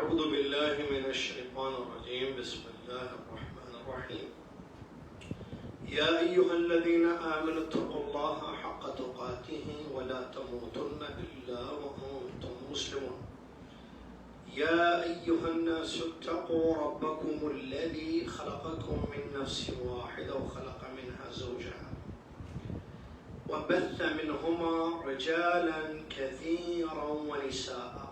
أعوذ بالله من الشيطان الرجيم. بسم الله الرحمن الرحيم. يا أيها الذين آمنوا اتقوا الله حق تقاته ولا تموتن إلا وأنتم مسلمون. يا أيها الناس اتقوا ربكم الذي خلقكم من نفس واحدة وخلق منها زوجها وبث منهما رجالا كثيرا ونساء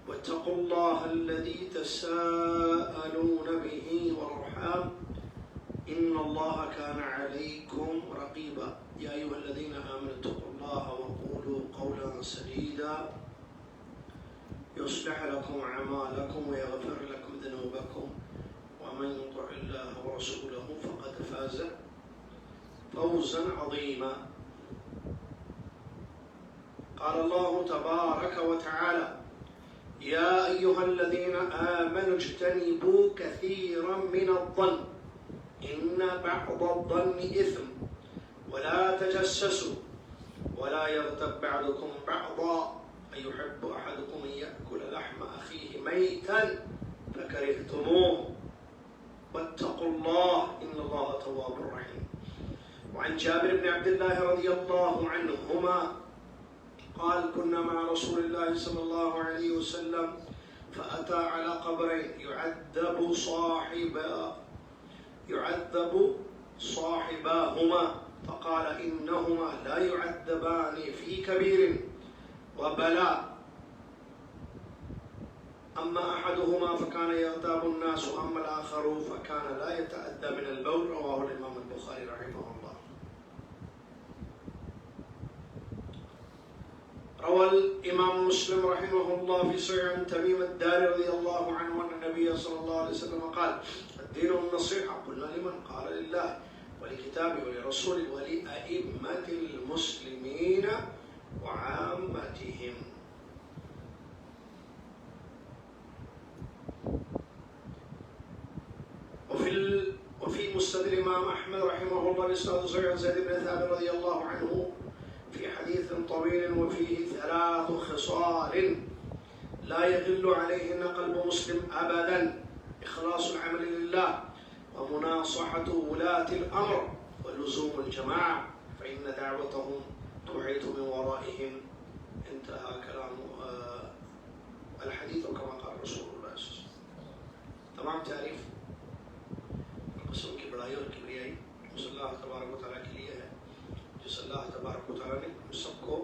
واتقوا الله الذي تساءلون به والأرحام إن الله كان عليكم رقيبا. يا أيها الذين آمنوا اتقوا الله وقولوا قولا سديدا يصلح لكم أعمالكم ويغفر لكم ذنوبكم ومن يطع الله ورسوله فقد فاز فوزا عظيما. قال الله تبارك وتعالى: يا أيها الذين آمنوا اجتنبوا كثيرا من الظن إن بعض الظن إثم ولا تجسسوا ولا يغتب بعضكم بعضا أيحب أحدكم أن يأكل لحم أخيه ميتا فكرهتموه واتقوا الله إن الله تواب رحيم. وعن جابر بن عبد الله رضي الله عنهما قال: كنا مع رسول الله صلى الله عليه وسلم فأتى على قبرين يعذب صاحباهما فقال: إنهما لا يعذبان في كبير وبلاء، أما أحدهما فكان يغتاب الناس وأما الآخر فكان لا يتأذى من البول. رواه الإمام البخاري رحمه الله. روى الإمام مسلم رحمه الله في صحيح عن تميم الداري رضي الله عنه أن النبي صلى الله عليه وسلم قال: الدين النصيحة. قلنا: لمن؟ قال: لله ولكتابه ولرسوله ولأئمة المسلمين وعامتهم. وفي مسند الإمام أحمد رحمه الله بإسناد صحيح عن زيد بن ثابت رضي الله عنه في حديث طويل وفيه 3 خصال لا يغل عليهن قلب مسلم أبدا: إخلاص العمل لله ومناصحة ولاة الأمر ولزوم الجماعة فإن دعوتهم تحيط من ورائهم. انتهى كلام الحديث وكما قال رسول الله صلى الله عليه وسلم. تمام تعریف قسم کی بڑائی اور کبریائی اس اللہ تبارک و تعالیٰ کے لیے ہے جس اللہ تبارک و تعالیٰ نے ہم سب کو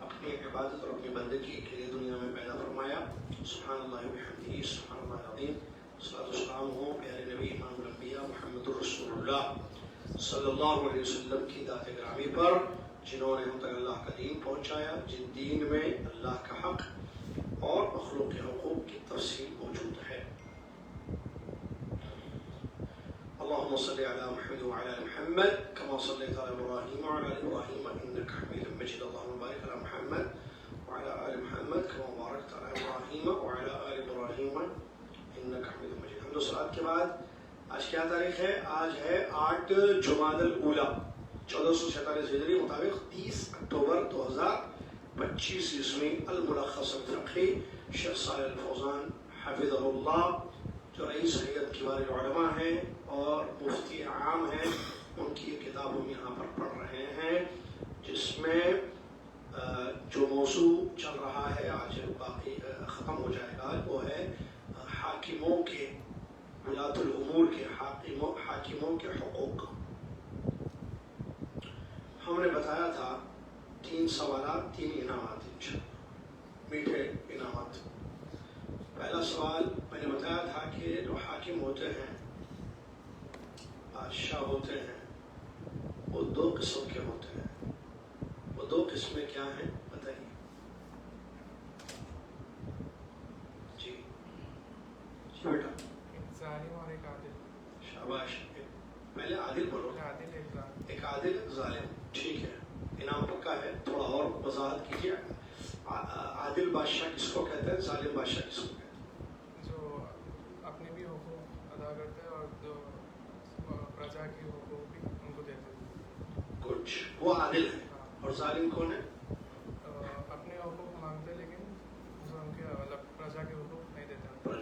اپنی عبادت اور اپنی بندگی کے لیے دنیا میں پیدا فرمایا. سبحان اللہ و بحمدہ سبحان اللہ العظیم. صلاۃ والسلام ہو پیارے نبی امام الانبیاء محمد رسول اللہ صلی اللہ علیہ وسلم کی ذات گرامی پر جنہوں نے ہم تک اللہ کا دین پہنچایا، جن دین میں اللہ کا حق اور مخلوق کے حقوق کی تفصیل موجود ہے. اللهم صل على محمد وعلى ال محمد كما صليت على ابراهيم وعلى ال ابراهيم انك حميد مجيد. اللهم بارك على محمد وعلى ال محمد كما باركت على ابراهيم وعلى ال ابراهيم انك حميد مجيد. حمد و صلوات کے بعد آج کیا تاریخ ہے؟ آج ہے 8 جمادی الاولیٰ 1446 ہجری مطابق 30 اکتوبر 2025 عیسوی. الملخص الفقہی شیخ صالح الفوزان حفظہ اللہ جو رئیس ہیئت کبار العلماء ہیں اور مفتی عام ہیں، ان کی یہ کتاب ہم یہاں پر پڑھ رہے ہیں جس میں جو موضوع چل رہا ہے آج باقی ختم ہو جائے گا، وہ ہے حاکموں کے، ولاۃ الامور کے، حاکموں کے حقوق. ہم نے بتایا تھا 3 سوالات 3 انعامات، میٹھے انعامات. پہلا سوال میں نے بتایا تھا کہ جو حاکم ہوتے ہیں، بادشاہ ہوتے ہیں، وہ 2 قسم کے ہوتے ہیں. وہ 2 قسمیں کیا ہیں بتائیے؟ جی بیٹا. ظالم اور ایک عادل. شاباش. پہلے عادل بولو. ایک عادل ایک ظالم. ٹھیک ہے، انعام پکا ہے. تھوڑا اور وضاحت کیجیے. عادل بادشاہ کس کو کہتے ہیں؟ ظالم بادشاہ کس کو کہتے ہیں؟ جو اپنے بھی حقوق ادا کرتے ہیں اور جو پرجا کے حقوق بھی ان کو دیتے ہیں. کچھ وہ عادل ہے. اور ظالم کون ہے؟ اپنے حقوق مانگتے لیکن جو ان کے مطلب پرجا کے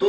2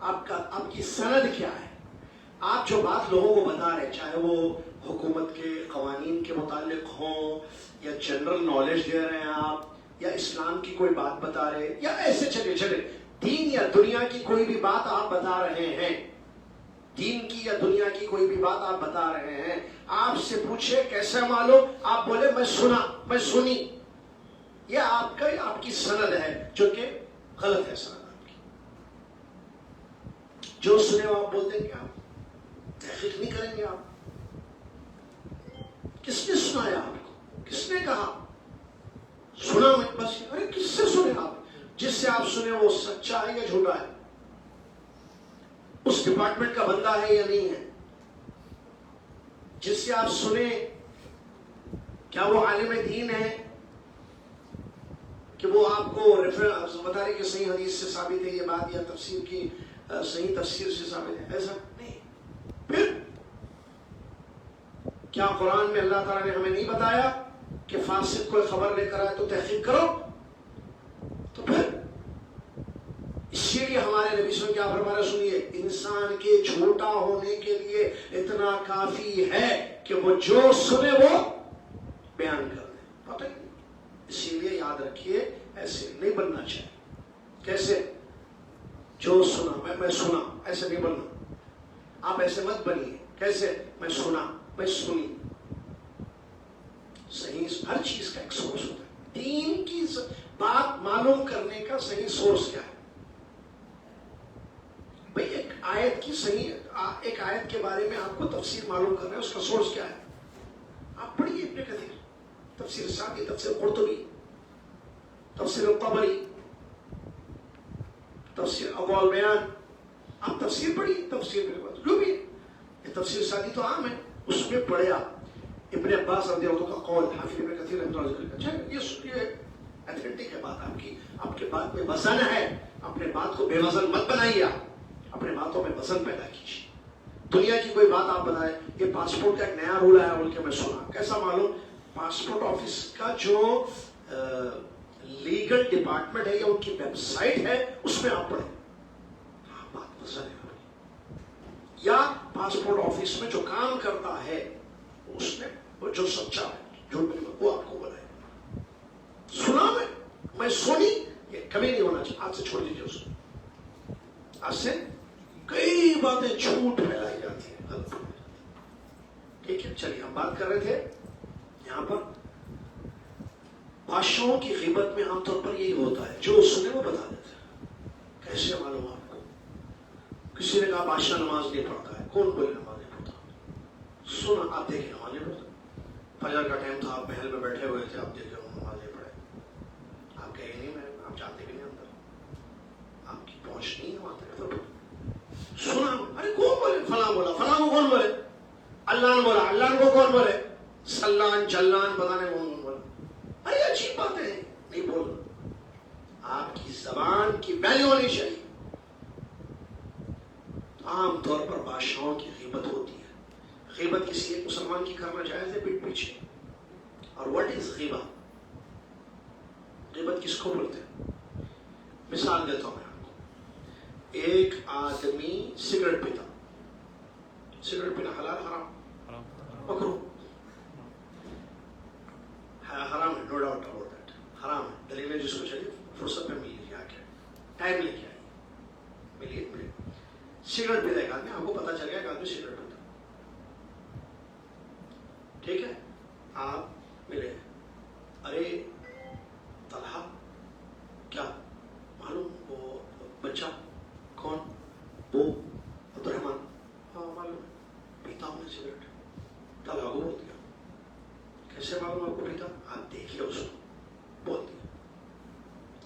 آپ کی سند کیا ہے؟ آپ جو بات لوگوں کو بتا رہے ہیں، چاہے وہ حکومت کے قوانین کے متعلق ہوں یا جنرل نالج دے رہے ہیں آپ، یا اسلام کی کوئی بات بتا رہے، یا ایسے چلے دین یا دنیا کی کوئی بھی بات آپ بتا رہے ہیں، دین کی یا دنیا کی کوئی بھی بات آپ بتا رہے ہیں، آپ سے پوچھے کیسے معلوم، آپ بولے میں سنا، میں سنی، یہ آپ کی سند ہے جو کہ غلط ہے سند آپ کی. جو سنے وہ آپ بول دیں گے، آپ تحقیق نہیں کریں گے. آپ کس نے سنایا آپ کو؟ کس نے کہا؟ سنا میں بس. ارے کس سے سنے آپ؟ جس سے آپ سنے وہ سچا ہے یا جھوٹا ہے؟ اس ڈپارٹمنٹ کا بندہ ہے یا نہیں ہے؟ جس سے آپ سنے کیا وہ عالم دین ہے کہ وہ آپ کو ریفرنس بتا رہے کہ صحیح حدیث سے ثابت ہے یہ بات، یا تفسیر کی صحیح تفسیر سے ثابت ہے؟ ایسا نہیں. پھر کیا قرآن میں اللہ تعالیٰ نے ہمیں نہیں بتایا کہ فاسق کوئی خبر لے کر آئے تو تحقیق کرو؟ تو پھر اسی لیے ہمارے نبی صلی اللہ علیہ وسلم کیا سنیے، انسان کے جھوٹا ہونے کے لیے اتنا کافی ہے کہ وہ جو سنے وہ بیان کر دے. پتہ ہی نہیں. اسی لیے یاد رکھیے ایسے نہیں بننا چاہیے. کیسے؟ جو سنا میں سنا، ایسے نہیں بننا. آپ ایسے مت بنیے. کیسے؟ میں سنا، میں سنی. صحیح ہر چیز کا ایک سورس ہوتا ہے. دین کی بات معلوم کرنے کا صحیح سورس کیا ہے؟ بھئی ایک آیت کی صحیح، ایک آیت کے بارے میں آپ کو تفسیر معلوم کرنا ہے، اس کا سورس کیا ہے؟ آپ پڑھیے ابن کثیر، تفسیر سعدی، تفسیر قرطبی، تفسیر الطبری، تفسیر ابوال بیان. آپ تفسیر پڑھیے، تفسیر جو بھی ہے. تفسیر سعدی تو عام ہے، اس میں پڑھے آپ ابن عباس رضی اللہ عنہ کا قول، حافظ ابن کثیر رحمۃ اللہ علیہ. اچھا یہ ایتھنٹک ہے بات آپ کی، آپ کے بات میں وزن ہے. اپنے بات کو بے وزن مت بنائیے، آپ اپنے باتوں میں وزن پیدا کیجیے. دنیا کی کوئی بات آپ بتائیں، یہ پاسپورٹ کا ایک نیا رول آیا بول کے میں سنا. کیسا معلوم؟ پاسپورٹ آفس کا جو لیگل ڈپارٹمنٹ ہے یا ان کی ویب سائٹ ہے اس میں آپ پڑھیں. ہاں بات وزن ہے. یا پاسپورٹ آفس میں جو کام کرتا ہے اس نے وہ جو سچا ہے جو وہ آپ کو بتائے. سنا میں سنی، یہ کبھی نہیں ہونا چاہیے. آج سے چھوڑ دیجیے اس کو. آج سے کئی باتیں جھوٹ پھیلائی جاتی ہیں. ٹھیک ہے، چلیے ہم بات کر رہے تھے یہاں پر بادشاہوں کی غیبت میں عام طور پر یہی ہوتا ہے، جو سنے وہ بتا دیتے ہیں. کیسے معلوم آپ کو؟ کسی نے کہا بادشاہ نماز نہیں پڑھتا ہے. کون کوئی نماز نہیں پڑھتا؟ سنا، آپ دیکھیں نماز نہیں پڑھتا. فجر کا ٹائم تھا، آپ محل میں بیٹھے ہوئے تھے، آپ دیکھیں وہ نماز نہیں پڑھے. آپ کہیں نہیں، میں آپ جاتے بھی نہیں اندر، آپ کی پہنچ نہیں ہے وہاں تک. سنا، ارے کون بولے؟ فلاں بولا. فلاں کو کون بولے؟ اللہ نے بولا. اللہ کو کون بولے؟ سلان جلان بتانے کون بولا. ارے عجیب باتیں ہیں، نہیں بولنا. آپ کی زبان کی ویلیو ہونی چاہیے. عام طور پر بادشاہوں کی غیبت ہوتی ہے. غیبت کسی ایک مسلمان کی کرنا جائز ہے پیٹ پیچھے. اور واٹ از غیبت؟ غیبت کس کو بولتے ہیں؟ مثال دیتا ہوں میں آپ کو. ایک آدمی سگریٹ پیتا. سگریٹ پینا حلال حرام؟ مکروہ. حرام ہے، نو ڈاؤٹ اباؤٹ دیٹ. حرام ہے. دلیل ہے جس کو چاہیے فرصت پہ مل لیجیے، آ کے ٹائم لے کے آئیے، ملیے. سگریٹ پیتا ایک آدمی، آپ کو پتا چل گیا کہ آدمی سگریٹ پیتا. ٹھیک ہے، آپ ملے. ارے طلحہ، کیا معلوم وہ بچہ کون؟ وہ عبد الرحمان. ہاں معلوم ہے، پیتا ہوں میں سگریٹ. طلحہ کو بول دیا. کیسے معلوم آپ کو پیتا؟ آپ دیکھیے اس کو. بول دیا.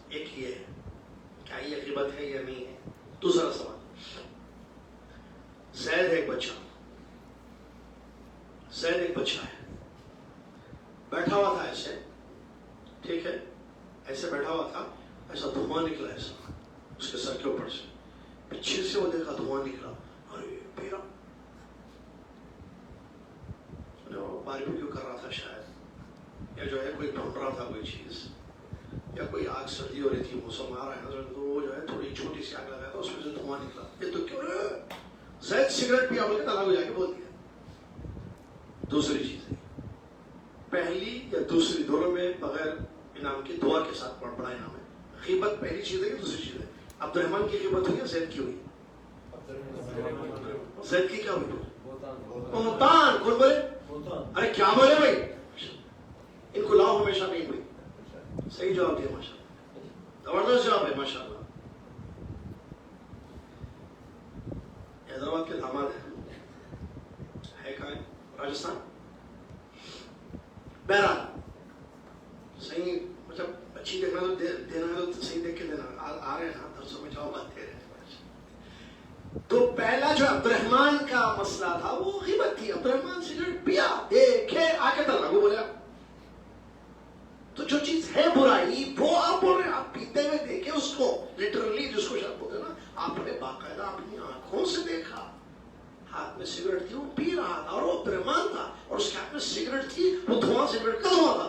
ایک یہ ہے، کیا یہ غیبت ہے یا نہیں ہے؟ دوسرا سوال، زید ایک بچہ ہے، بیٹھا ہوا تھا ایسے. ٹھیک ہے، ایسے بیٹھا ہوا تھا، ایسا دھواں نکلا ایسا اس کے سر کے اوپر سے. پیچھے سے وہ دیکھا دھواں نکلا. ارے پیرا باربیکیو کر رہا تھا شاید، یا جو ہے کوئی ڈھونڈ رہا تھا کوئی چیز، یا کوئی آگ سردی ہو رہی تھی، موسم آ رہا ہے نا، تو وہ جو ہے تھوڑی چھوٹی سی آگ لگا تھا اس میں سے دھواں نکلا, یہ تو کیوں زید سگریٹ پیا بول کے طلاق ہو جا کے بول دیا. دوسری چیز ہے, پہلی یا دوسری دونوں میں بغیر انعام کی دعا کے ساتھ بڑا انعام ہے. غیبت پہلی چیز ہے کہ دوسری چیز ہے؟ عبد الرحمن کی غیبت ہوئی یا زید کی ہوئی؟ زید کی کیا ہوئی؟ بہتان. کون بولے؟ ارے کیا بولے بھائی, ان کو لاؤ ہمیشہ نہیں ہوئی. صحیح جواب دیا ماشاء اللہ, زبردست جواب ہے ماشاء اللہ. حیدرآباد کے داماد ہے کہاں ہے؟ راجستھان. بہرحال صحیح, مطلب اچھی دیکھنا تو دینا ہے تو صحیح دیکھ کے دینا. آ رہے ہیں نا درسوں میں جواب دے رہے ہیں. تو پہلا جو عبد الرحمن کا مسئلہ تھا وہ غیبت تھی. عبد الرحمن سگریٹ پیا, دیکھے آ کے طلاق ہو بولے. تو جو چیز ہے برائی وہ آپ بول رہے ہیں, آپ پیتے ہوئے دیکھے اس کو, لٹرلی جس کو شاید بولتے ہیں نا, آپ نے باقاعدہ اپنی آنکھوں سے دیکھا, ہاتھ میں سگریٹ تھی وہ پی رہا تھا, اور وہ عبد الرحمن تھا, اور اس کے ہاتھ میں سگریٹ تھی, وہ دھواں سگریٹ کا دھواں تھا.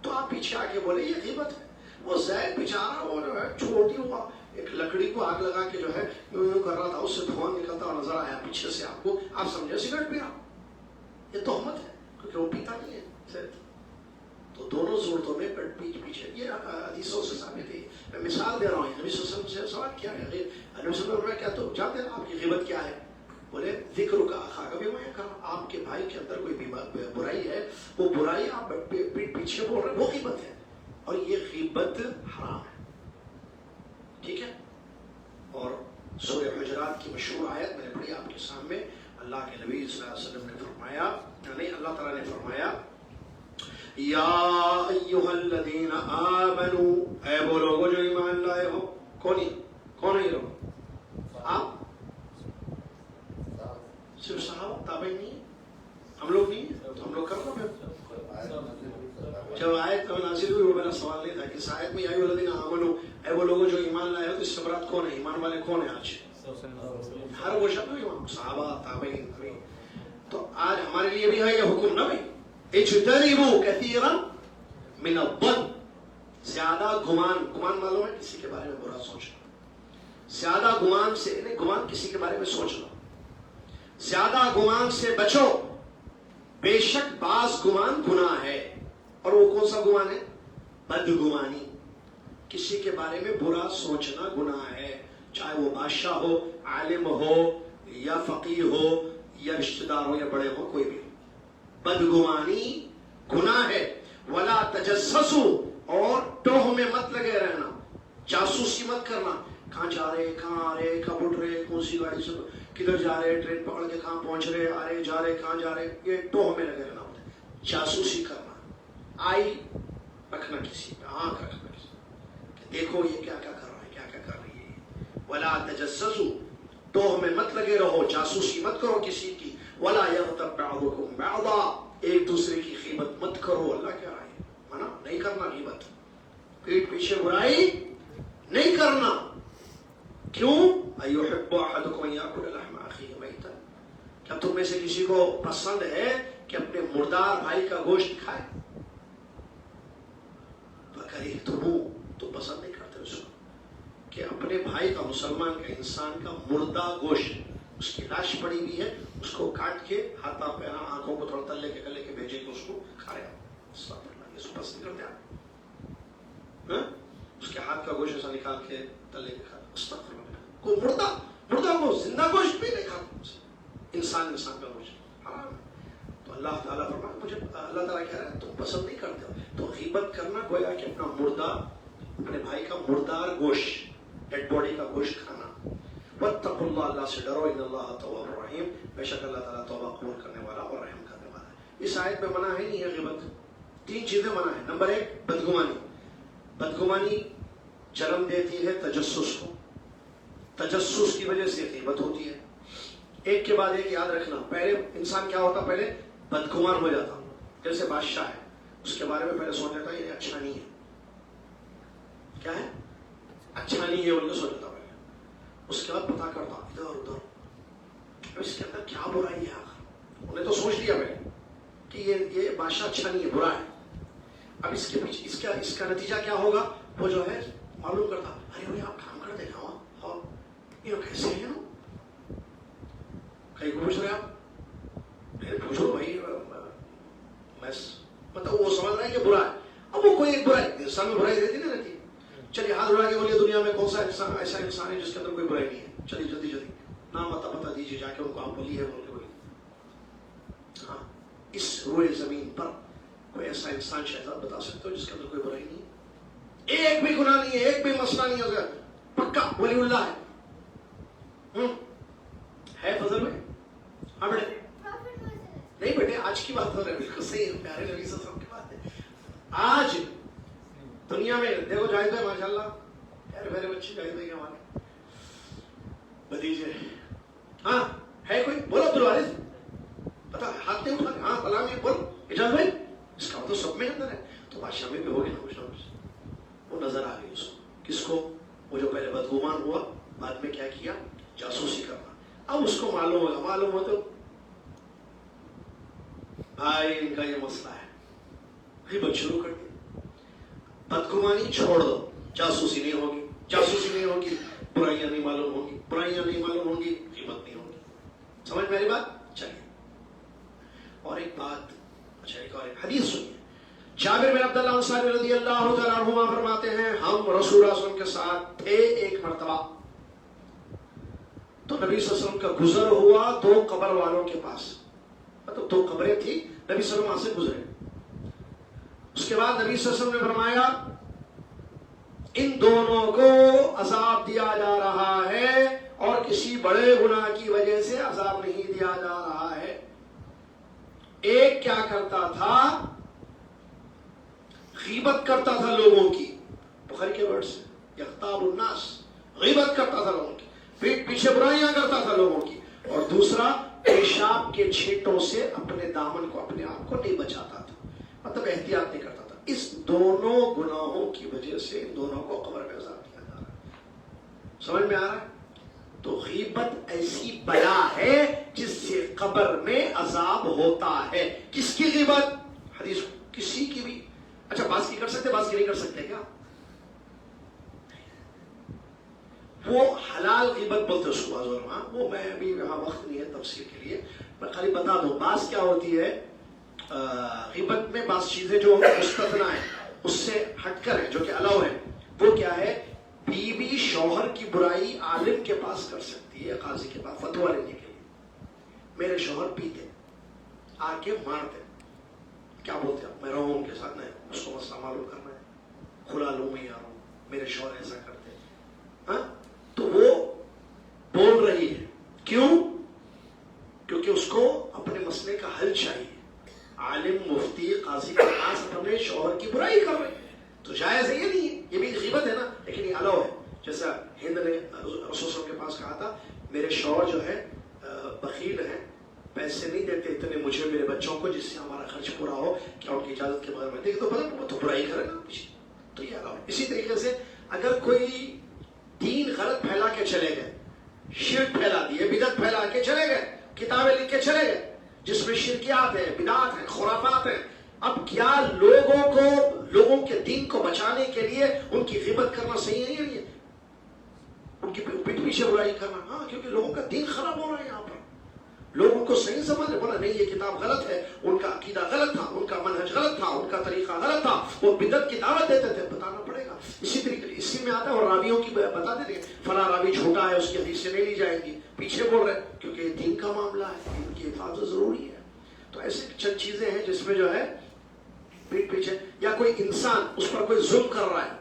تو آپ پیچھے آ کے بولے یہ غیبت ہے. وہ زید بیچارہ وہ جو ہے چھوٹی ہوا ایک لکڑی کو آگ لگا کے جو ہے یوں یوں کر رہا تھا, اس سے دھواں نکلتا ہوا نظر آیا پیچھے سے آپ کو, آپ سمجھے سگریٹ پی رہا. یہ تہمت ہے کیونکہ وہ پیتا نہیں ہے زید. تو دونوں صورتوں میں پیچھے یہ حدیثوں سے ثابت ہے. میں مثال دے رہا ہوں. نبی صلی اللہ علیہ وسلم سے سوال کیا ہے, نبی صلی اللہ علیہ وسلم کیا تو جانتے ہیں آپ کی غیبت کیا ہے؟ بولے ذکر کا اخا کا بھی میں کہا, آپ کے بھائی کے اندر کوئی برائی ہے, وہ برائی آپ پیچھے بول رہے ہیں, وہ غیبت ہے, اور یہ غیبت حرام ہے. ٹھیک ہے. اور سورہ حجرات کی مشہور آیت میں نے پڑھی آپ کے سامنے. اللہ کے نبی صلی اللہ علیہ وسلم نے فرمایا, یعنی اللہ تعالیٰ نے فرمایا, یا ایھا الذین آمنوا, اے وہ لوگوں جو ایمان لائے ہو. کون ہے یہ لوگ؟ آپ صرف صحابہ تابعین نہیں, ہم لوگ نہیں, تو ہم لوگ کر لو. جب آیت نازل ہوئی وہ میرا سوال نہیں تھا کہ اس آیت میں یا ایھا الذین آمنوا, اے وہ لوگوں جو ایمان لائے ہو, تو اس سے مراد کون ہے؟ ایمان والے کون ہیں آج؟ ہر وہ شخص ایمان, صحابہ تابعین. تو آج ہمارے لیے بھی ہے یہ حکم نا بھائی, اجتنبوا کثیرا من الظن, زیادہ گمان معلوم ہے کسی کے بارے میں برا سوچنا, زیادہ گمان سے, گمان کسی کے بارے میں سوچنا, زیادہ گمان سے بچو, بے شک بعض گمان گناہ ہے. اور وہ کون سا گمان ہے؟ بدگمانی. کسی کے بارے میں برا سوچنا گناہ ہے, چاہے وہ بادشاہ ہو, عالم ہو, یا فقیر ہو, یا رشتہ دار ہو, یا بڑے ہو, کوئی بھی. بدگمانی گناہ ہے. ولا تجسسوا, اور ٹوہ میں مت لگے رہنا, جاسوسی مت کرنا. کہاں جا رہے, کہاں آ رہے, کب اٹھ رہے, کون سی گاڑی سے کدھر جا رہے, ٹرین پکڑ کے کہاں پہنچ رہے, آ رہے جا رہے, کہاں جا رہے, یہ ٹوہ میں لگے رہنا ہوتا ہے. جاسوسی کرنا, آئی رکھنا کسی پہ, آنکھ رکھنا کسی کہ دیکھو یہ کیا کیا کر رہا ہے, کیا کیا کر رہی ہے. ولا تجسسوا, ٹوہ میں مت لگے رہو, جاسوسی مت کرو کسی کی. ولا یغتب بعضکم بعضا, ایک دوسرے کی غیبت مت کرو. اللہ کہہ رہا ہے منع نہیں کرنا غیبت, پیٹ پیچھے برائی نہیں کرنا. کیوں؟ ایحب احدکم ان یاکل لحم اخیہ میتا, کیا تم میں سے کسی کو پسند ہے کہ اپنے مردار بھائی کا گوشت کھائے؟ فکرہتموہ, تو پسند نہیں کرتے اس کو کہ اپنے بھائی کا, مسلمان کا, انسان کا مردہ گوشت, اس کی لاش پڑی ہوئی ہے, اس کو کاٹ کے ہاتھا پیرا آنکھوں کو تھوڑا تلے کے گلے کے بھیجے کہ اس کو کھایا. یہ سب پسند کرتے آپ, اس کے ہاتھ کا گوشت ایسا نکال کے تلے کے کھایا. کو مردہ گوشت, زندہ گوشت بھی نہیں کھاتا انسان کا گوشت حرام ہے. تو اللہ تعالیٰ فرماتا, مجھے اللہ تعالیٰ کہہ رہا ہے تم پسند نہیں کرتے ہو. تو غیبت کرنا گویا کہ اپنا مردہ, اپنے بھائی کا مردار گوشت, ڈیڈ باڈی کا گوشت کھانا. واتقوا اللہ, اللہ سے ڈرو, ان اللہ تواب الرحیم, بے شک اللہ تعالیٰ توبہ قبول کرنے والا اور رحم کرنے والا ہے. اس آیت میں منع ہے نہیں ہے غیبت, تین چیزیں منع ہے. نمبر ایک بدگمانی. بدگمانی جنم دیتی ہے تجسس کو, تجسس کی وجہ سے غیبت ہوتی ہے. ایک کے بعد ایک یاد رکھنا. پہلے انسان کیا ہوتا, پہلے بدگمان ہو جاتا. جیسے بادشاہ ہے, اس کے بارے میں پہلے سوچ لیتا یہ اچھا نہیں ہے, کیا ہے, اچھا نہیں ہے, ان کو سوچ لیتا پہلے. اس کے بعد پتا کرتا ادھر ادھر, اس کے اندر کیا برائی ہے آخر. انہیں تو سوچ لیا پہلے کہ یہ بادشاہ اچھا نہیں ہے, برا ہے. اب اس کے پیچھے اس کا نتیجہ کیا ہوگا, وہ جو ہے معلوم کرتا, ارے بھائی آپ کام کرتے ہیں, ہاں یہ کیسے ہیں نا؟ کہیں کو پوچھ رہے آپ؟ پوچھو بھائی، میں مطلب وہ سمجھ رہا ہے کہ برا ہے. اب وہ کوئی ایک برائی انسان میں برائی رہتی نہیں رہتی. چلیے ہاتھ اڑا کے بولیے دنیا میں کون سا انسان ایسا انسان ہے جس کے اندر کوئی برائی نہیں ہے؟ چلیے جلدی جلدی نام بتا دیجیے جا کے ان کو، آپ بولیے بول کے بولیے. ہاں، اس روئے زمین پر کوئی ایسا انسان شہزاد بتا سکتے ہو جس کے اندر کوئی برائی نہیں ہے؟ ایک بھی گناہ نہیں ہے، ایک بھی مسئلہ نہیں ہے، پکا ولی اللہ ہے فضل میں. ہاں بیٹے نہیں بیٹے، آج کی بات ہو رہی ہے، بالکل صحیح ہے، پیارے نبی صلی اللہ علیہ وسلم کی بات ہے. آج دنیا میں دیکھو جاہد بھائی ماشاء اللہ، پیارے بچے جاہد بھائی ہمارے بھتیجے. ہاں ہے کوئی؟ بولو عبد الوارث، پتا ہاتھ نہیں اٹھا. ہاں فلاں میں بول اجازت بھائی، اس کا تو سب میں اندر ہے. تو بادشاہ میں بھی ہو گیا نا کچھ نہ کچھ. وہ نظر آ گئی اس کو. کس کو؟ وہ جو پہلے بدگمان ہوا، بعد میں کیا کیا؟ جاسوسی کرنا. اب اس کو معلوم ہو تو بھائی ان کا یہ مسئلہ ہے، غیبت شروع کر دی. بدگمانی چھوڑ دو، جاسوسی نہیں ہوگی، برائیاں نہیں معلوم ہوگی، غیبت نہیں ہوگی. سمجھ میری بات؟ چلیے اور ایک بات، اچھا ایک اور حدیث سنیے. جابر بن عبداللہ انصاری رضی اللہ تعالیٰ عنہما فرماتے ہیں ہم رسول اللہ صلی اللہ علیہ وسلم کے ساتھ تھے ایک مرتبہ، تو نبی صلی اللہ علیہ وسلم کا گزر ہوا 2 قبر والوں کے پاس. مطلب 2 قبریں تھی، نبی صلی اللہ علیہ وسلم وہاں سے گزرے. اس کے بعد نبی صلی اللہ علیہ وسلم نے فرمایا ان دونوں کو عذاب دیا جا رہا ہے اور کسی بڑے گناہ کی وجہ سے عذاب نہیں دیا جا رہا ہے. ایک کیا کرتا تھا؟ غیبت کرتا تھا لوگوں کی، بخاری کے ورڈ سے یغتاب الناس، غیبت کرتا تھا لوگوں کی، پیٹ پیچھے برائیاں کرتا تھا لوگوں کی. اور دوسرا پیشاب کے چھینٹوں سے اپنے دامن کو، اپنے آپ کو نہیں بچاتا تھا، مطلب احتیاط نہیں کرتا تھا. اس دونوں گناہوں کی وجہ سے ان دونوں کو قبر میں عذاب دیا جا رہا ہے. سمجھ میں آ رہا ہے؟ تو غیبت ایسی بلا ہے جس سے قبر میں عذاب ہوتا ہے. کس کی غیبت؟ حدیث کسی کی بھی. اچھا باز کی کر سکتے، باز کی نہیں کر سکتے کیا؟ وہ حلال غیبت بولتے اس کو بازور میں. وہ میں ابھی یہاں وقت نہیں ہے تفصیل کے لیے، میں خالی بتا دوں. باز کیا ہوتی ہے؟ غیبت میں بعض چیزیں جو مستثنا ہیں، اس سے ہٹ کر ہیں، جو کہ الاؤ ہیں. وہ کیا ہے؟ بیوی شوہر کی برائی عالم کے پاس کر سکتی ہے، قاضی کے پاس فتویٰ لینے کے لیے. میرے شوہر پیتے، آ کے مارتے، کیا بولتے ہیں؟ میں رہوں ان کے ساتھ، نہیں اس کو مسئلہ معلوم کرنا ہے، کھلا لوں میں یار ہوں، میرے شوہر ایسا کرتے. ہاں تو وہ بول رہی ہے، کیوں؟ کیونکہ اس کو اپنے مسئلے کا حل چاہیے. عالم مفتی قاضی کے پاس اپنے شوہر کی برائی کر رہے ہیں تو جائز ہے. یہ نہیں ہے، یہ بھی غیبت ہے نا، لیکن یہ الاؤ ہے. جیسا ہند نے رسول صلی کے پاس کہا تھا میرے شوہر جو ہے بخیل ہیں، پیسے نہیں دیتے اتنے مجھے میرے بچوں کو جس سے ہمارا خرچ پورا ہو، کیا ان کی اجازت کے بغیر میں دیکھ تو پتہ وہ تو برائی کرے گا پیچھے. تو یہ الاؤ ہے. اسی طریقے سے اگر کوئی دین غلط پھیلا کے چلے گئے، شرک پھیلا دیے، بدعت پھیلا کے چلے گئے، کتابیں لکھ کے چلے گئے جس میں شرکیات ہیں، بدعات ہیں، خرافات ہیں. اب کیا لوگوں کے دین کو بچانے کے لیے ان کی غیبت کرنا صحیح نہیں ہے؟ ان کی پیٹ پیچھے برائی کرنا؟ ہاں، کیونکہ لوگوں کا دین خراب ہو رہا ہے. یہاں پر لوگوں کو صحیح سمجھ بولا نہیں یہ کتاب غلط ہے، ان کا عقیدہ غلط تھا، ان کا منہج غلط تھا، ان کا طریقہ غلط تھا، وہ بدعت کی دعوت دیتے تھے، بتانا پڑے گا. اسی طریقے اسی میں آتا ہے. اور راویوں کی بتا دیتے ہیں فلاں راوی جھوٹا ہے، اس کی حدیث سے نہیں لی جائے گی، پیچھے بول رہے ہیں کیونکہ یہ دین کا معاملہ ہے، دین کی حفاظت ضروری ہے. تو ایسے چند چیزیں ہیں جس میں جو ہے پیٹ پیچھے، یا کوئی انسان اس پر کوئی ظلم کر رہا ہے،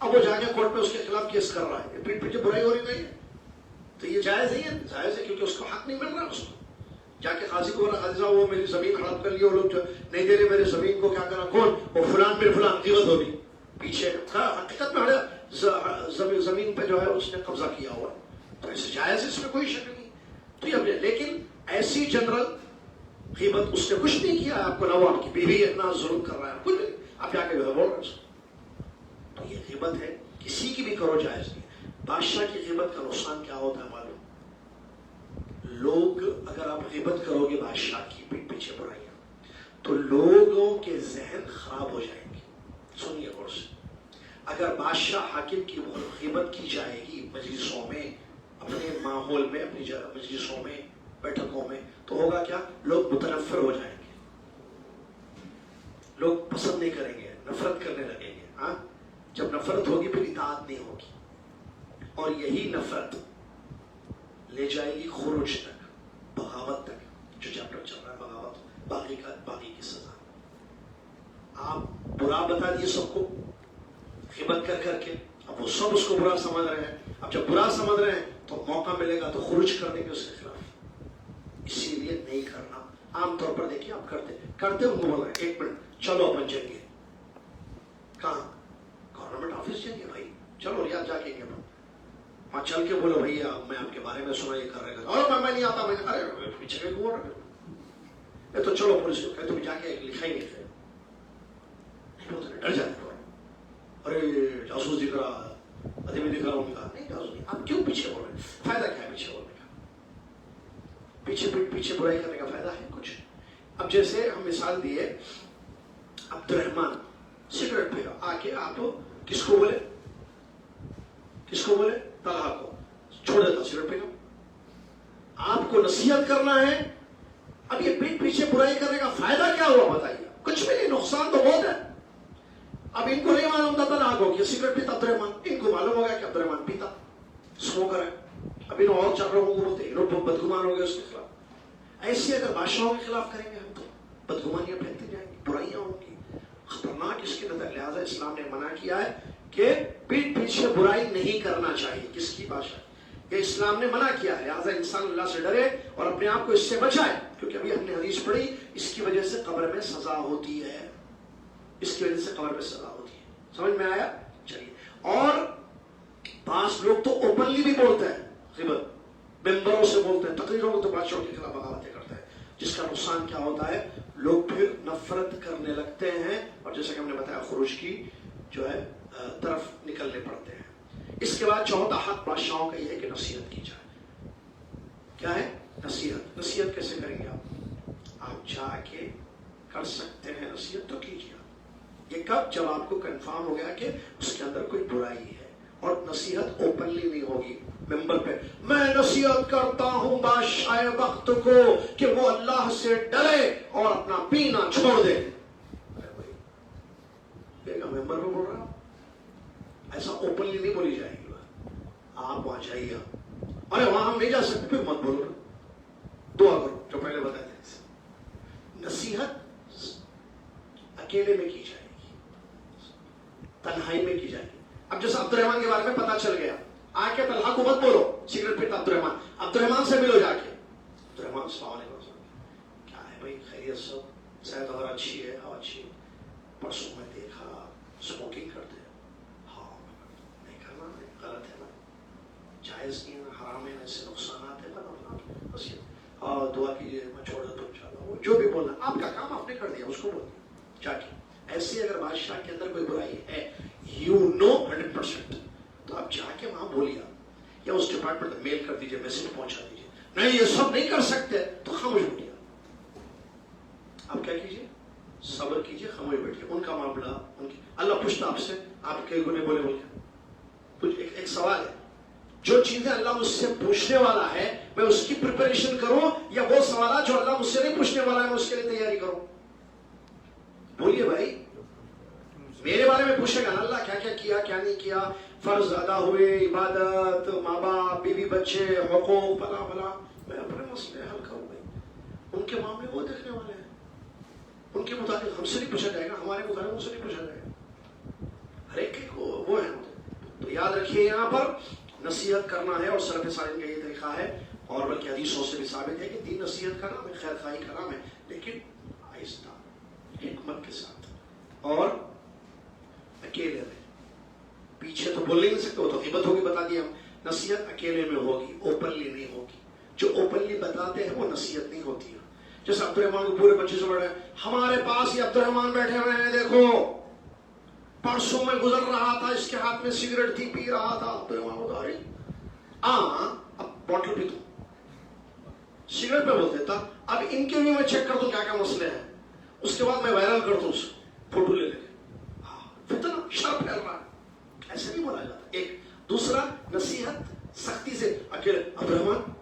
اب وہ جا کے کورٹ میں اس کے خلاف کیس کر رہا ہے، پیٹ پیچھے برائی ہو رہی نہیں ہے. تو یہ جائز نہیں ہے. جائز ہے کیونکہ اس کو حق نہیں مل رہا. اس کو جا کے قاضی کو بولا قاضی صاحب وہ میری زمین ہڑپ کر لی، وہ لوگ جو نہیں دے رہے میرے زمین کو، کیا کرا؟ کون؟ وہ فلان بن فلان غیبت ہوگی. پیچھے حقیقت میں زمین پہ جو ہے اس نے قبضہ کیا ہوا. تو ایسے جائز اس میں کوئی شک نہیں. تو یہ لیکن ایسی جنرل غیبت اس نے کچھ نہیں کیا آپ کو، نہ وہ آپ کی بیوی اتنا ظلم کر رہا ہے، کچھ نہیں، آپ جا کے بول رہے ہیں اس کو. تو یہ غیبت ہے، کسی کی بھی کرو جائز نہیں. بادشاہ کی غیبت کا نقصان کیا ہوتا ہے معلوم؟ لوگ اگر آپ غیبت کرو گے بادشاہ کی پیٹ پیچھے برائیاں، تو لوگوں کے ذہن خراب ہو جائیں گے. سنیے غور سے، اگر بادشاہ حاکم کی غیبت کی جائے گی مجلسوں میں، اپنے ماحول میں, اپنی مجلسوں میں, بیٹھکوں میں, تو ہوگا کیا, لوگ متنفر ہو جائیں گے, لوگ پسند نہیں کریں گے, نفرت کرنے لگیں گے. ہاں, جب نفرت ہوگی پھر اطاعت نہیں ہوگی, اور یہی نفرت لے جائے گی خروج تک, بغاوت تک. جو چیپٹر چل رہا ہے بغاوت, باغی کی سزا. آپ برا بتا دیے سب کو غیبت کر کر کے, اب وہ سب اس کو برا سمجھ رہے ہیں. اب جب برا سمجھ رہے ہیں تو موقع ملے گا تو خروج کر دیں گے اس کے خلاف. اسی لیے نہیں کرنا. عام طور پر دیکھیے آپ کرتے ہوں بول رہے ہیں 1 منٹ چلو اپن جائیں گے, کہاں, گورنمنٹ آفس جائیں گے بھائی, چلو ریاض جا کے وہاں چل کے بولو بھائی میں آپ کے بارے میں سنا یہ کر رہے گا, اور میں نہیں آتا, میں ارے پیچھے کے بول رہے تو چلو پولیس کو تم جا کے لکھا ہی نہیں, ڈر جاتے ارے جاسوس دکھ رہا, ادھیمی دکھ رہا, ان کا نہیں جاسوس نہیں. آپ کیوں پیچھے بول رہے ہیں, فائدہ کیا ہے پیچھے بولنے کا, پیچھے برائی کرنے کا فائدہ ہے کچھ. اب جیسے ہم مثال دیے, عبد الرحمان سگریٹ پھینکا, آ کے آپ کس کو بولے, طلحہ کو, چھوڑ دیتا سگریٹ پھینکا. آپ کو نصیحت کرنا ہے. اب یہ پیٹ پیچھے برائی کرنے کا فائدہ کیا ہوا بتائیے, کچھ بھی نہیں, نقصان تو بہت ہے. اب ان کو نہیں معلوم تھا طلحہ کو کہ سگریٹ پیتا عبد الرحمان, ان کو معلوم ہو گیا کہ عبد الرحمان پیتا, اسموکر ہے. اب انہوں اور 4 لوگوں کو بولتے, انہوں بدگمان ہو گئے اس کے خلاف. ایسے اگر بادشاہوں کے خلاف کریں گے ہم تو بدگمانیاں پھیلتی جائیں گی, برائیاں ہوں گی, خطرناک اس کے نظر. لہٰذا اسلام نے منع کیا ہے کہ پیٹ پیچھے برائی نہیں کرنا چاہیے. کس کی بادشاہ, یہ اسلام نے منع کیا ہے. لہٰذا انسان اللہ سے ڈرے اور اپنے آپ کو اس سے بچائے, کیونکہ ابھی ہم نے حدیث پڑھی, اس کی وجہ سے قبر میں سزا ہوتی ہے, اس کی وجہ سے قبر میں سزا ہوتی ہے. سمجھ میں آیا؟ چلیے. اور بعض لوگ تو اوپنلی بھی بولتے ہیں غیبت, ممبروں سے بولتے ہیں, تقریروں میں تو بادشاہوں کے خلاف بغاوتیں کرتے ہیں, جس کا نقصان کیا ہوتا ہے, لوگ پھر نفرت کرنے لگتے ہیں, اور جیسا کہ ہم نے بتایا خروج کی جو ہے طرف نکلنے پڑتے ہیں. اس کے بعد چوتھا حق بادشاہوں کا یہ ہے کہ نصیحت کی جائے. کیا ہے نصیحت؟ نصیحت کیسے کریں گے آپ جا کے کر سکتے ہیں نصیحت تو کیجیے. یہ کب؟ جب آپ کو کنفرم ہو گیا کہ اس کے اندر کوئی برائی ہے, اور نصیحت اوپنلی نہیں ہوگی ممبر پہ. میں نصیحت کرتا ہوں بادشاہ وقت کو کہ وہ اللہ سے ڈرے اور اپنا پینا چھوڑ دے. ممبر پہ بول رہا, ایسا اوپنلی نہیں بولی جائے گی. آپ وہاں جائیے, ارے وہاں ہم نہیں جا سکتے, پھر مت بولو, دعا کرو جو پہلے بتایا تھا. نصیحت اکیلے میں کی جائے گی, تنہائی میں کی جائے گی. اب جیسے عبد الرحمان کے بارے میں پتا چل گیا, آ کے طلحہ کو مت بولو سگریٹ پیتا عبد الرحمان سے ملو جا کے. عبد الرحمان السلام علیکم, کیا ہے بھائی خیریت سب, صحت وغیرہ اچھی ہے؟ ہاں اچھی. پرسوں میں دیکھا اسموکنگ کرتے ہیں. ہاں نہیں کرنا, غلط ہے نا, جائز نہیں ہے, حرام ہے, ایسے نقصانات ہیں. بس ہاں دعا کیجیے, میں چھوڑ دیتا ہوں انشاءاللہ. وہ جو بھی بولنا, آپ کا کام آپ نے کر دیا, اس کو بول دیا جا کے. ایسے اگر بادشاہ کے اندر کوئی برائی ہے, you know 100%, تو آپ جا کے وہاں بولیے, یا اس ڈپارٹمنٹ میں میل کر دیجیے, میسج پہنچا دیجیے. نہیں یہ سب نہیں کر سکتے تو خاموش بیٹھیے. آپ کیا کیجیے, صبر کیجیے, خاموش بیٹھیے. ان کا معاملہ ان کی, اللہ پوچھتا آپ سے, آپ کئی گنے بولے بول کے. ایک سوال ہے, جو چیزیں اللہ مجھ سے پوچھنے والا ہے میں اس کی پریپریشن کروں, یا وہ سوالات جو اللہ مجھ سے نہیں پوچھنے والا ہے میں اس کے لیے تیاری کروں؟ بولیے بھائی, میرے بارے میں پوچھے گا نا اللہ, کیا کیا کیا, کیا نہیں کیا, فرض ادا ہوئے, عبادت, ماں باپ, بیوی بچے, حقوق, بلا بلا. میں اپنے مسئلے حل کروں بھائی, ان کے معاملے وہ دیکھنے والے ہیں. ان کے مطابق ہم سے نہیں پوچھا جائے گا, ہمارے مطابق ان سے نہیں پوچھا جائے گا. ہر ایک کو وہ ہے. تو یاد رکھیے یہاں پر نصیحت کرنا ہے, اور سلف صالحین کا یہ طریقہ ہے, اور بلکہ حدیثوں سے بھی ثابت ہے کہ دین نصیحت کا نام ہے, خیر خواہی کا نام ہے, لیکن آہستہ, حکمت کے ساتھ, اور اکیلے میں. پیچھے تو بول نہیں سکتے, وہ تو غیبت ہوگی, بتا دیا ہم. نصیحت اکیلے میں ہوگی, اوپنلی نہیں ہوگی. جو اوپنلی بتاتے ہیں وہ نصیحت نہیں ہوتی ہے. جیسے عبد الرحمان کو پورے بچے سے بڑھے, ہمارے پاس یہ عبد الرحمان بیٹھے ہوئے ہیں, دیکھو پرسوں میں گزر رہا تھا, اس کے ہاتھ میں سگریٹ تھی, پی رہا تھا. عبد الرحمان کو داری, اب بوٹل پی دوں, سگریٹ پہ بول دیتا. اب ان کے بھی میں چیک کر دوں کیا کیا مسئلے ہیں, اس کے بعد میں وائرل کر دوں اسے, فوٹو لے لے کے. فتنہ شر پھیل رہا ہے, ایسے نہیں بولا جاتا. ایک دوسرا, نصیحت سختی سے, اکیلے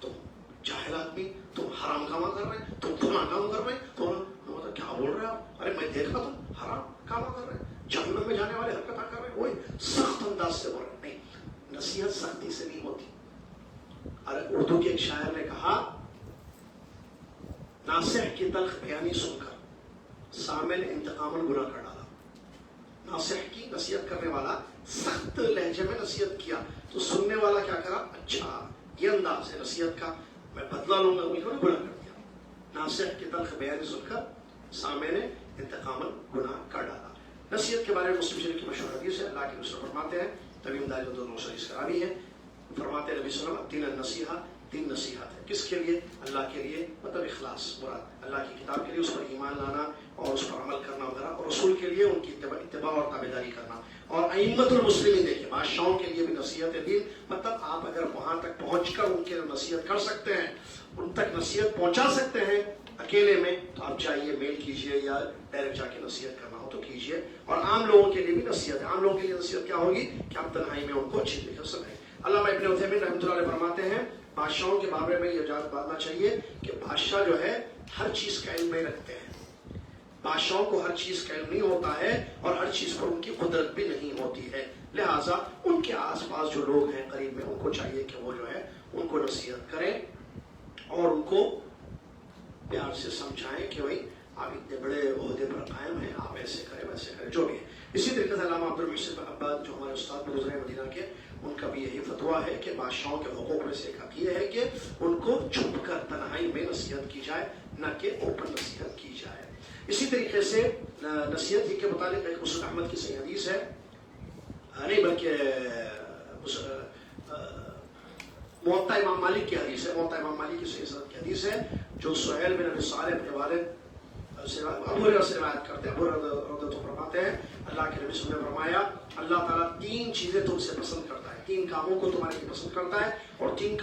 تم جاہل آدمی، تم حرام کام کر رہے ہیں، تم گناہ کام کر رہے ہیں، تو مطلب کیا بول رہے ہیں آپ؟ ارے میں دیکھا تم حرام کام کر رہے ہیں، جہنم میں جانے والے حرکتیں کر رہے ہیں. وہی سخت انداز سے بول رہے ہیں. نہیں، نصیحت سختی سے نہیں ہوتی. ارے اردو کے ایک شاعر نے کہا ناصح کی تلخ بیانی سن کر سامع نے انتقاماً گناہ کر ڈالا. ناصح کی نصیحت کرنے والا سخت لہجے میں نصیحت کیا تو سننے والا کیا کرا؟ اچھا یہ انداز ہے نصیحت کا، میں بدلہ لوں گا، مجھے گناہ کر دیا. ناصح کی تلخ بیانی سن کر سامع نے انتقاماً گناہ کر ڈالا. نصیحت کے بارے میں مسلم شریف کی مشہور حدیث ہے. اللہ کے رسول فرماتے ہیں، تمیم داری جو دونوں حدیث کرانی ہے، فرماتے ہیں نبی صلی اللہ علیہ وسلم دین النصیحہ، دین نصیحت ہے. کس کے لیے؟ اللہ کے لیے، مطلب اخلاص، مراد اللہ کی کتاب کے لیے اس پر ایمان لانا اور اس پر عمل کرنا وغیرہ، اور رسول کے لیے ان کی اتباع اور تابعداری کرنا. اور ائمۃ المسلمین دیکھیں، بادشاہوں کے لیے بھی نصیحت ہے دین، مطلب آپ اگر وہاں تک پہنچ کر ان کے لیے نصیحت کر سکتے ہیں، ان تک نصیحت پہنچا سکتے ہیں اکیلے میں، تو آپ چاہیے میل کیجئے یا ڈائریکٹ جا کے نصیحت کرنا ہو تو کیجئے. اور عام لوگوں کے لیے بھی نصیحت ہے. عام لوگوں کے لیے نصیحت کیا ہوگی کہ آپ تنہائی میں ان کو اچھی طریقے سے سمجھیں. علامہ ابن عثیمین رحمۃ اللہ علیہ فرماتے ہیں بادشاہوں کے بارے میں یہ اجازت بانٹنا چاہیے کہ بادشاہ جو ہے ہر چیز کا علم نہیں رکھتے ہیں. بادشاہوں کو ہر چیز کا علم نہیں ہوتا ہے اور ہر چیز پر ان کی قدرت بھی نہیں ہوتی ہے. لہٰذا ان کے آس پاس جو لوگ ہیں قریب میں، ان کو چاہیے کہ وہ جو ہے ان کو نصیحت کریں اور ان کو پیار سے سمجھائیں کہ بھائی آپ اتنے بڑے عہدے پر قائم ہیں، آپ ایسے کریں ویسے کریں، جو بھی ہے. اسی طریقے سے علامہ عبد المحسن عباد جو ہمارے استاد گزرے مدینہ کے، ان کا بھی یہی فتویٰ ہے کہ بادشاہوں کے حقوق میں سے ایک حق یہ ہے کہ ان کو چھپ کر تنہائی میں نصیحت کی جائے، نہ کہ اوپن نصیحت کی جائے. اسی طریقے سے نصیحت ہی کے متعلق ایک مسلم احمد کی صحیح حدیث ہے، نہیں بلکہ موطا امام مالک کی حدیث ہے، موطا امام مالک کی صحیح سند کی حدیث ہے، جو سہیل بن ابی صالح اپنے والد ابو ہریرہ سے روایت کرتے ہیں. ابو ہریرہ فرماتے ہیں اللہ کے نبی صلی اللہ علیہ وسلم نے فرمایا اللہ تعالیٰ 3 چیزیں تم سے پسند کرتا ہے، 3 کاموں کو تمہارے لیے پسند کرتا ہے، اور 3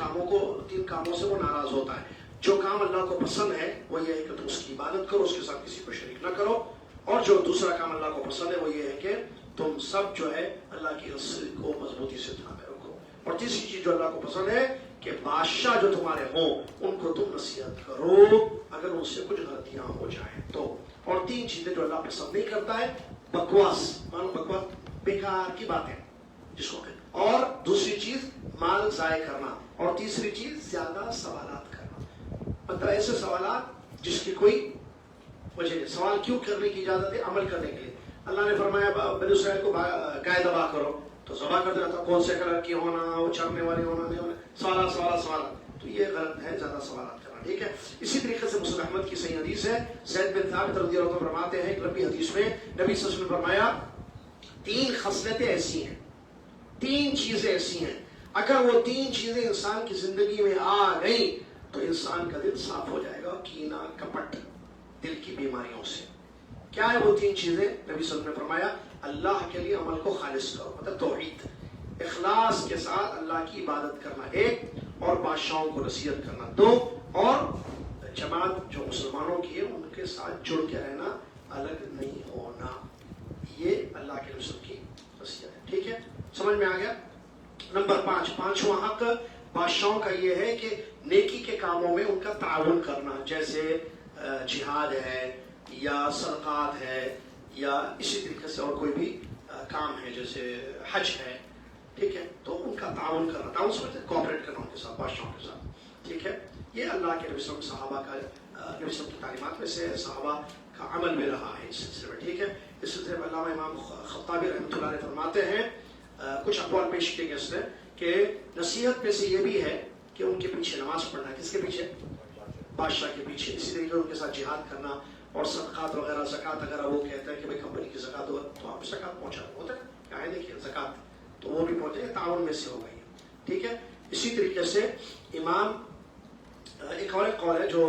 کاموں سے وہ ناراض ہوتا ہے. جو کام اللہ کو پسند ہے وہ یہ ہے کہ تم اس کی عبادت کرو، اس کے ساتھ کسی کو شریک نہ کرو. اور جو دوسرا کام اللہ کو پسند ہے وہ یہ ہے کہ تم سب جو ہے اللہ کی رسول کو مضبوطی سے تھامے رکھو. اور تیسری چیز جو اللہ کو پسند ہے کہ بادشاہ جو تمہارے ہوں ان کو تم نصیحت کرو اگر ان سے کچھ غلطیاں ہو جائیں تو. اور 3 چیزیں جو اللہ پسند نہیں کرتا ہے، بکواس، مانو بکواس، بیکار کی باتیں جس کو کہتے، اور دوسری چیز مال ضائع کرنا، اور تیسری چیز زیادہ سوالات کرنا. مطلب ایسے سوالات جس کی کوئی وجہ نہیں. سوال کیوں کرنے کی اجازت ہے؟ عمل کرنے کے لیے. اللہ نے فرمایا بنی اسرائیل کو گائے ذبح کرو تو ذبح کر دینا تھا، کون سے کلر کی ہونا، وہ چرنے والی ہونا، نہیں ہونا، سوالات. تو یہ غلط ہے زیادہ سوالات کرنا. ٹھیک ہے. اسی طریقے سے مسلم احمد کی صحیح حدیث ہے، زید بن ثابت رضی اللہ عنہ فرماتے ہیں ایک لمبی حدیث میں نبی صلی اللہ علیہ وسلم نے فرمایا 3 خصلتیں ایسی ہیں، 3 چیزیں ایسی ہیں، اگر وہ 3 چیزیں انسان کی زندگی میں آ گئیں تو انسان کا دل صاف ہو جائے گا کینہ کپٹ دل کی بیماریوں سے. کیا ہے وہ 3 چیزیں؟ نبی صلی اللہ علیہ وسلم نے فرمایا اللہ کے لیے عمل کو خالص کرو، مطلب توحید، اخلاص کے ساتھ اللہ کی عبادت کرنا 1، اور بادشاہوں کو نصیحت کرنا 2، اور جماعت جو مسلمانوں کی ہے ان کے ساتھ جڑ کے رہنا، الگ نہیں ہونا. یہ اللہ کے رسول کی نصیحت ہے. ٹھیک ہے، سمجھ میں آ گیا. نمبر 5، 5واں حق بادشاہوں کا یہ ہے کہ نیکی کے کاموں میں ان کا تعاون کرنا، جیسے جہاد ہے یا صدقات ہے یا اسی طریقے سے اور کوئی بھی کام ہے جیسے حج ہے. ٹھیک ہے، تو ان کا تعاون کرنا، تعاون سمجھتے ہیں کوآپریٹ کرنا ان کے ساتھ، بادشاہوں کے ساتھ. ٹھیک ہے، یہ اللہ کے نبی صلی اللہ علیہ وسلم صحابہ کا نبی صلی اللہ علیہ وسلم کی تعلیمات میں سے صحابہ کا عمل میں رہا ہے اس سلسلے میں. ٹھیک ہے. اس سلسلے میں علامہ امام خطابی رحمۃ اللہ علیہ فرماتے ہیں کچھ اقوال پیش کیے گئے اس نے کہ نصیحت میں سے یہ بھی ہے کہ ان کے پیچھے نماز پڑھنا. کس کے پیچھے؟ بادشاہ کے پیچھے. اسی طریقے ان کے ساتھ جہاد کرنا اور صدقات وغیرہ، زکوٰۃ اگر وہ کہتے ہیں کہ بھائی کمپنی کی زکوٰۃ ہو تو آپ زکوٰۃ پہنچا ہوتا ہے کیا ہے، دیکھیے زکوٰۃ تو وہ بھی پہنچے، تعاون میں سے ہو گئی. ٹھیک ہے. اسی طریقے سے امام ایک اور قول ہے جو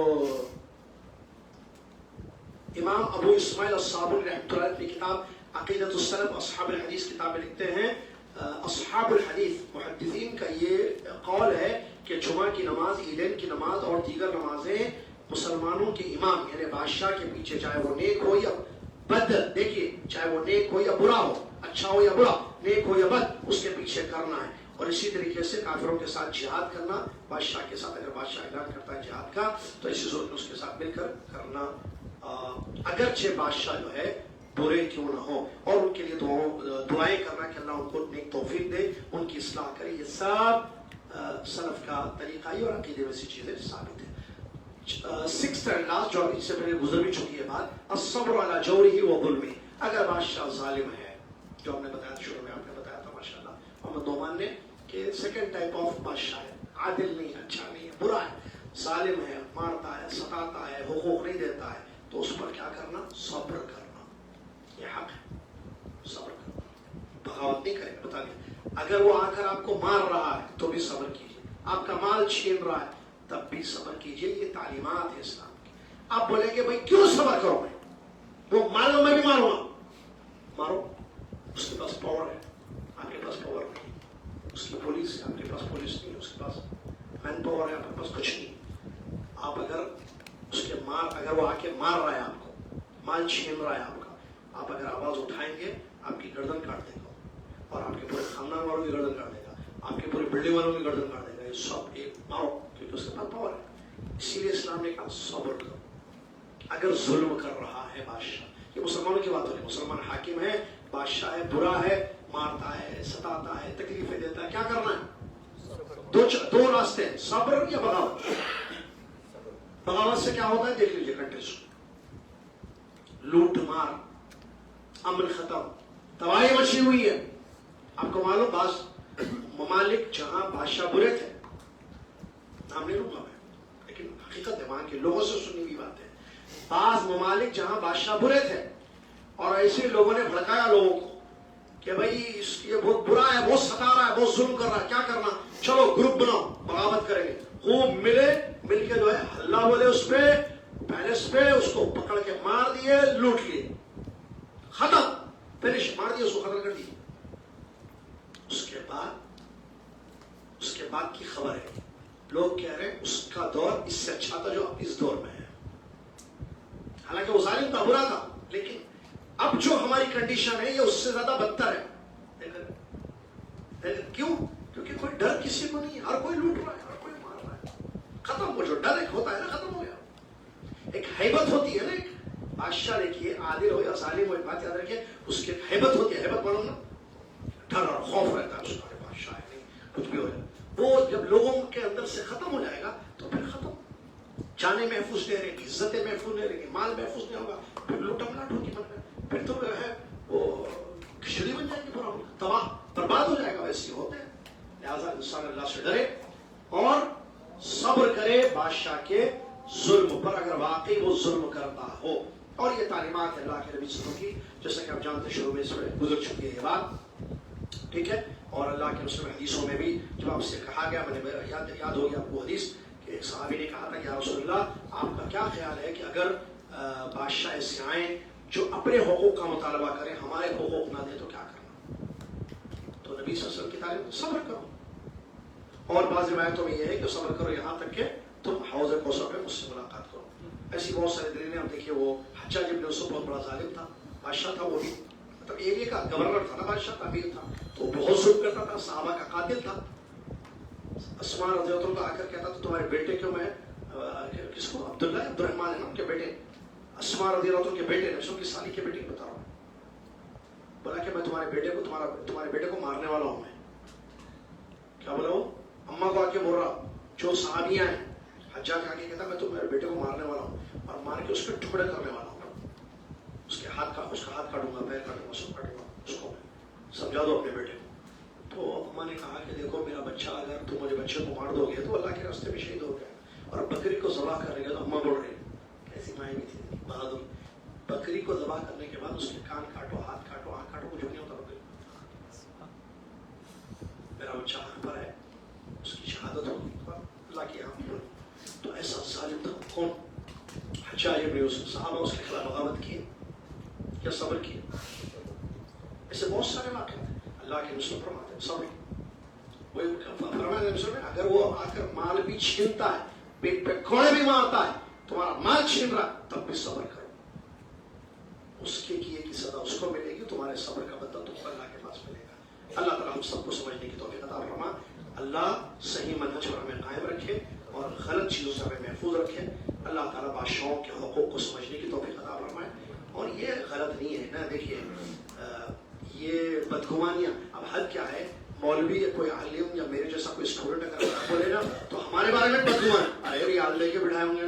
امام ابو اسماعیل الصابونی رحمۃ اللہ اپنی کتاب عقیدۃ السلف اصحاب الحدیث کتاب میں لکھتے ہیں اصحاب الحدیث محدثین کا یہ قول ہے کہ جمعہ کی نماز، عیدین کی نماز اور دیگر نمازیں مسلمانوں کے امام یعنی بادشاہ کے پیچھے، چاہے وہ نیک ہو یا بد، دیکھیے چاہے وہ نیک ہو یا برا ہو، اچھا ہو یا برا، نیک ہو یا بد، اس کے پیچھے کرنا ہے. اور اسی طریقے سے کافروں کے ساتھ جہاد کرنا, بادشاہ کے ساتھ اگر بادشاہ اعلان کرتا ہے جہاد کا تو اسی صورت میں اس کے ساتھ مل کر کرنا, اگرچہ بادشاہ جو ہے برے کیوں نہ ہو, اور ان کے لیے دعائیں کرنا کہ اللہ ان کو نیک توفیق دے, ان کی اصلاح کرے. یہ سب سلف کا طریقہ ہی اور عقیدے میں سے چیزیں ثابت ہیں. 6th اینڈ لاسٹ جو اس سے پہلے گزر بھی چکی ہے بات, الصبر علی جورہ و ظلمہ. اگر بادشاہ ظالم ہے, جو ہم نے بتایا شروع میں, آپ نے بتایا تھا ماشاءاللہ محمد نعمان نے کہ سیکنڈ ٹائپ آف بادشاہ ہے, عادل نہیں ہے, اچھا نہیں ہے, برا ہے, ظالم ہے, مارتا ہے, ستاتا ہے, حقوق نہیں دیتا ہے, تو اس پر کیا کرنا؟ صبر کرنا. یہ حق ہے, صبر کرنا, بغاوت نہیں کرے. بتا دیں اگر وہ آ کر آپ کو مار رہا ہے تو بھی صبر کیجیے, آپ کا مال چھین رہا ہے تب بھی صبر کیجیے. یہ تعلیمات ہے اسلام کی. آپ بولیں کہ بھائی کیوں صبر کرو, میں وہ مارو, میں بھی ماروں گا, مارو, اس کے پاس پاور ہے, آپ کے پاس پاور نہیں. اس کی پولیس ہے, آپ کے پاس پولیس نہیں, اس کے پاس مین پاور ہے, آپ کے پاس کچھ نہیں. آپ اگر اس کے اگر وہ آ کے مار رہا ہے آپ کو, مال چھین رہا ہے آپ کا, آپ اگر آواز اٹھائیں گے آپ کی گردن کاٹ دے گا, اور آپ کے پورے خاندان والوں کی گردن کاٹ دے گا, آپ کے پورے بلڈنگ والوں کی گردن کاٹ دے گا. یہ سب ایک مارو, کیونکہ اس کے پاس پاور ہے. اسی لیے اسلام نے کہا صبر کرو. اگر ظلم کر رہا ہے بادشاہ, یہ مسلمانوں کی بات ہو رہی ہے, مسلمان حاکم ہے, بادشاہ ہے, برا ہے, مارتا ہے, ستاتا ہے, تکلیفیں دیتا ہے, کیا کرنا ہے؟ دو راستے ہیں, صبر یا بغاوت. بغاوت سے کیا ہوتا ہے دیکھ لیجیے کنٹریز, لوٹ مار, امن ختم, تباہی مچی ہوئی ہے. آپ کو معلوم بعض ممالک جہاں بادشاہ برے تھے, نام نہیں لوں گا میں, لیکن حقیقت ہے وہاں کے لوگوں سے سنی ہوئی بات ہے, بعض ممالک جہاں بادشاہ برے تھے اور ایسے لوگوں نے بھڑکایا لوگوں کو کہ بھائی یہ بہت برا ہے, بہت ستا رہا ہے, بہت ظلم کر رہا ہے, کیا کرنا, چلو گروپ بناؤ, بغاوت کریں گے. خوب مل کے جو ہے ہلہ بولے اس پہ, پیلس پہ, اس کو پکڑ کے مار دیے, لوٹ لیے, ختم, فنش, مار دیے, اس کو ختم کر دیے. اس کے بعد کی خبر ہے, لوگ کہہ رہے ہیں اس کا دور اس سے اچھا تھا جو اب اس دور میں ہے. حالانکہ وہ ظالم تھا, برا تھا, لیکن اب جو ہماری کنڈیشن ہے یہ اس سے زیادہ بدتر ہے. کیوں؟ کیونکہ کوئی ڈر کسی کو نہیں ہے, ہر کوئی لوٹ رہا ہے, ہر کوئی مار رہا ہے. ختم ہو, جو ڈر ایک ہوتا ہے نا, ختم ہو گیا. ایک ہیبت ہوتی ہے نا, ایک بادشاہ دیکھیے عادل ہو یا ظالم ہو, ایک بات یاد رکھیے, اس کی ایک ہیبت ہوتی ہے. ہیبت معلوم نا, ڈر اور خوف رہتا ہے اس کا, بادشاہ ہے نہیں, کچھ بھی ہو جائے. وہ جب لوگوں کے اندر سے ختم ہو جائے گا تو پھر ختم, جانے محفوظ نہیں رہیں گی, عزتیں محفوظ نہیں رہیں گی, مال محفوظ نہیں ہوگا, پھر لوٹم لاٹ ہوگی, پھر تو جو ہے وہ کھچڑی بن جائے گی, پورا تباہ برباد ہو جائے گا. ویسے ہوتے ہیں. لہٰذا انسان اللہ سے ڈرے اور صبر کرے بادشاہ کے ظلم پر, اگر واقعی وہ ظلم کرتا ہو. اور یہ تعلیمات ہے اللہ کے نبی صلی اللہ علیہ وسلم کی, جیسا کہ آپ جانتے شروع میں اس میں گزر چکی ہے یہ بات, ٹھیک ہے. اور اللہ کے رسول حدیثوں میں بھی جب آپ سے کہا گیا, میں نے یاد ہوگی آپ کو حدیث, کہ ایک صحابی نے کہا تھا کہ یا رسول اللہ آپ کا کیا خیال ہے کہ اگر بادشاہ ایسے آئیں جو اپنے حقوق کا مطالبہ کریں, ہمارے حقوق نہ دیں, تو کیا کرنا؟ تو نبی صلی اللہ علیہ وسلم کی تعلیم, صبر کرو. اور بعض روایتوں میں یہ ہے کہ صبر کرو یہاں تک کہ تم حوض کوثر میں مجھ سے ملاقات کرو. ایسی بہت سارے دلیلیں. آپ دیکھیے وہ حجاج ابن یوسف بہت بڑا ظالم تھا, بادشاہ تھا, وہ بھی مطلب ایریا کا گورنر تھا نا, بادشاہ کا امیر تھا, تو بہت ظلم کرتا تھا, صحابہ کا قاتل تھا. اسماء رضی اللہ عنہا آ کر کہتا تھا تمہارے بیٹے کو میں, کس کو, عبداللہ عبد الرحمن ہے نا ان کے بیٹے, اسماء رضی اللہ عنہ کے بیٹے, نبی کی سالی کے بیٹے بتا رہا ہوں, بولا کہ میں تمہارے بیٹے کو مارنے والا ہوں. میں کیا بولا, وہ اماں کو آ کے بول رہا, جو صحابیاں ہیں, حجاج آ کے کہتا میں تمہارے بیٹے کو مارنے والا ہوں, اور مار کے اس کے ٹکڑے کرنے والا ہوں, اس کا ہاتھ کاٹوں گا, پیر کاٹوں گا, سب کاٹوں گا, اس کو سمجھا دو اپنے بیٹے کو. تو اماں نے کہا کہ دیکھو میرا بچہ, اگر تم مجھے بچے کو مار دو گے تو اللہ کے راستے میں شہید ہو گیا, اور بکری کو ذبح کرنے کے, تو اماں بول رہی, کیسی مائیں بھی تھی بہادر, بکری کو ذبح کرنے کے بعد اس کے کان کاٹو, ہاتھ کاٹو, آنکھ کاٹو, کچھ نہیں ہوتا. بکری, میرا بچہ حق پر ہے, اس کی شہادت ہوگی اللہ کے یہاں. تو ایسا ظالم تھا کون؟ حجاج ابن یوسف. صحابہ اس کے خلاف بغاوت کیے یا صبر کیے؟ ایسے بہت سارے واقعات ہیں. اللہ کے رسول فرماتے ہیں صبر. وہی فرمایا رسول نے, اگر وہ آ کر مال بھی چھینتا ہے, پیٹ پہ کوڑے بھی مارتا ہے, تمہارا مال چھین رہا, تب بھی صبر کرو, اس کے کیے کی سزا اس کو ملے گی, تمہارے صبر کا بدلہ تم کو اللہ کے پاس ملے گا. اللہ تعالیٰ ہم سب کو سمجھنے کی توفیق عطا فرما. اللہ صحیح منہج پر ہمیں قائم رکھے اور غلط چیزوں سے ہمیں محفوظ رکھے. اللہ تعالیٰ بادشاہوں کے حقوق کو سمجھنے کی توفیق عطا فرمائے. اور یہ غلط نہیں ہے نا, دیکھیے یہ بدگمانیاں, اب حد کیا ہے, مولوی یا کوئی عالم یا میرے جیسا کوئی اسٹوڈنٹ اگر بولے نا تو ہمارے بارے میں بدگمان, ارے یاد لے کے بٹھائے ہوں گے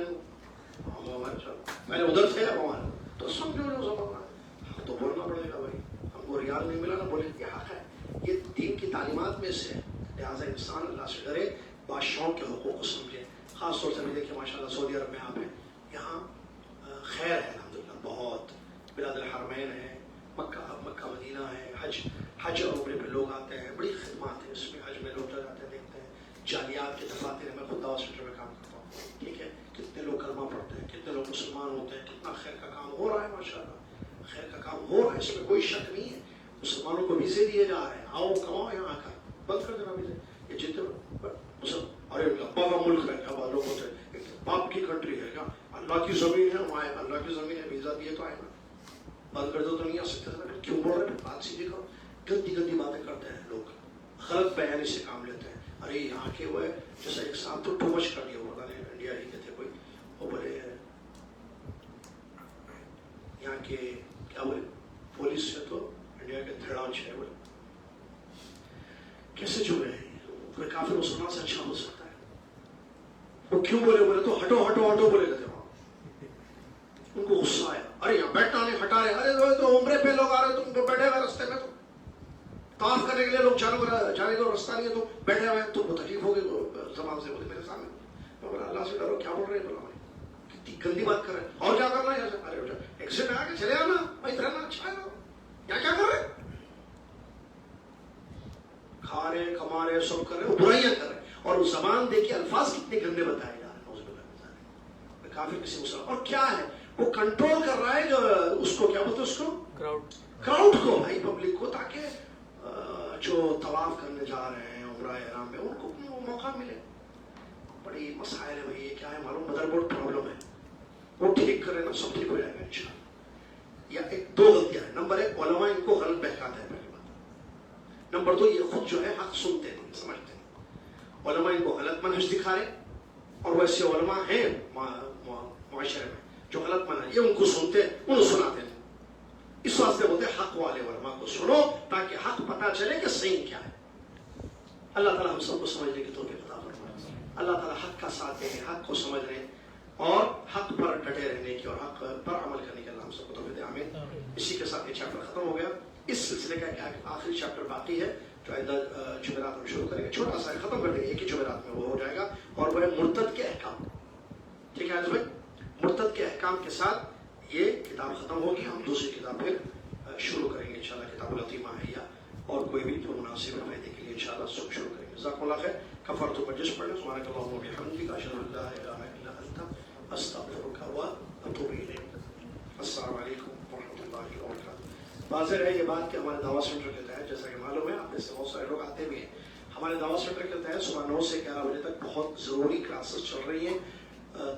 پہلے ادھر تھے اب ہمارے, تو سمجھو تو بولنا پڑے گا بھائی, ہم کو ریال نہیں ملا نا, بولے یہ حق ہے, یہ دین کی تعلیمات میں سے ہے. لہٰذا انسان اللہ سے ڈرے, بادشاہوں کے حقوق کو سمجھے. خاص طور سے بھی دیکھیں ماشاء اللہ سعودی عرب میں آپ ہیں, یہاں خیر ہے الحمدللہ بہت, بلاد الحرمین ہے, مکہ مدینہ ہے, حج اور عمرے پہ لوگ آتے ہیں, بڑی خدمات ہیں اس میں. حج میں لوگ جاتے ہیں, دیکھتے ہیں جالیات کے دفاتر, میں خود دعوت سینٹر میں کام کرتا ہوں, ٹھیک ہے, کتنے لوگ کلمہ پڑھتے ہیں, کتنے لوگ مسلمان ہوتے ہیں, کتنا خیر کا کام ہو رہا ہے ماشاء اللہ, خیر کا کام ہو رہا ہے, اس میں کوئی شک نہیں ہے. مسلمانوں کو ویزے دیے جا رہے ہیں, آؤ کماؤ یہاں آ کر, بند کر دینا ویزے. یہ جتنے ارے ابا کا ملک ہے کیا, والوں کو باپ کی کنٹری ہے کیا, اللہ کی زمین ہے, وہاں اللہ کی زمین ہے, ویزا دیے تو آئے نا, بند کر دو تو نہیں آ سکتے. کیوں بول رہے ہیں, بات سیدھی کرو. گندی گندی باتیں کرتے ہیں لوگ, غلط بیانی سے کام لیتے ہیں. ارے یہاں کے وہ جیسا ایک ساتھ تو ٹومچ کر دیا, وہ انڈیا ہی کے تھے کوئی, وہ بولے یہاں کے کیا بولے پولیس سے تو انڈیا کے دھڑاچ ہے, بولے کیسے جڑے ہیں, کوئی کافر مسلمان سے اچھا ہو سکتا ہے. وہ کیوں بولے, بولے تو ہٹو ہٹو ہٹو بولے گئے وہاں. ان کو غصہ آیا, ارے یہاں بیٹھنا نہیں, ہٹا رہے, ارے تو عمرے پہ لوگ آ رہے, تم بیٹھے ہوئے راستے میں, تو طواف کرنے کے لیے لوگ جانے کا راستہ نہیں ہے, تو بیٹھے ہوئے ہیں, تو وہ تکلیف ہو گئی زبان سے, بولے میرے سامنے. میں بولا اللہ سے ڈرو, کیا بول رہے ہیں, بولا کتنی گندی بات کر رہے ہیں, اور کیا کرنا ہے, ارے ایکسیڈنٹ آ کے چلے آنا, بھائی رہنا اچھا ہے, یہاں کیا کر رہے ہیں, کھا رہے کما رہے سب کر رہے, برائیاں کر رہے ہیں. اور زبان دیکھیے الفاظ کتنے گندے بتائے جا رہے ہیں, کافی کسی مسلمان. اور کیا ہے, وہ کنٹرول کر رہا ہے جو اس کو کیا بولتے ہیں, اس کو کراؤڈ کو, بھائی پبلک کو, تاکہ جو طواف کرنے جا رہے ہیں عمرہ احرام میں ان کو موقع ملے. بڑی مسائل ہے بھائی, یہ کیا ہے معلوم, مدر بورڈ پرابلم ہے, وہ ٹھیک کرے نا سب ٹھیک ہو جائے گا انشاءاللہ. یا دو غلطیاں ہیں. نمبر ایک, علماء ان کو غلط بہکاتے ہیں, پہلی بات. نمبر دو, یہ خود جو ہے حق سنتے نہیں, سمجھتے نہیں. علماء ان کو غلط منہج دکھا رہے, اور ویسے علماء ہیں معاشرے میں جو غلط منہج, یہ ان کو سنتے, انہوں سناتے نہیں. اس واسطے بولتے حق والے علماء کو سنو, تاکہ حق پتہ چلے کہ صحیح کیا ہے. اللہ تعالیٰ ہم سب کو سمجھنے کی توفیق عطا فرمائے. اللہ تعالیٰ حق کا ساتھ دینے, حق کو سمجھنے اور حق پر ڈٹے رہنے کی اور حق پر عمل کرنے کی اللہ ہم سب کو توفیق دے, آمین. اسی کے ساتھ یہ چیپٹر ختم ہو گیا. اس سلسلے کا ایک آخری چیپٹر باقی ہے جو آئندہ جمعرات میں شروع کریں گے, چھوٹا سا ختم کر دیں گے, ایک ہی جمعرات میں وہ ہو جائے گا, اور وہ ہے مرتد کے احکام. ٹھیک ہے بھائی, مرتد کے احکام کے ساتھ یہ کتاب ختم ہوگی. ہم دوسری کتاب پھر شروع کریں گے انشاءاللہ, کتاب العتیمہ ہے اور کوئی بھی جو مناسب فائدے کے لیے انشاءاللہ سب شروع کریں گے. جزاکم اللہ خیر. کفارۃ المجلس پڑھ لیں. سبحانک اللہم و بحمدک, اشہد ان لا الہ الا انت, استغفرک و اتوب الیک. السلام علیکم ورحمۃ اللہ وبرکاتہ. واضح ہے یہ بات کہ ہمارے دعوت سینٹر کے تحت, جیسا کہ معلوم ہے آپ میں سے بہت سارے لوگ آتے بھی ہیں, ہمارے دعوت سینٹر کے تحت صبح 9 سے 11 بجے تک بہت ضروری کلاسز چل رہی ہیں.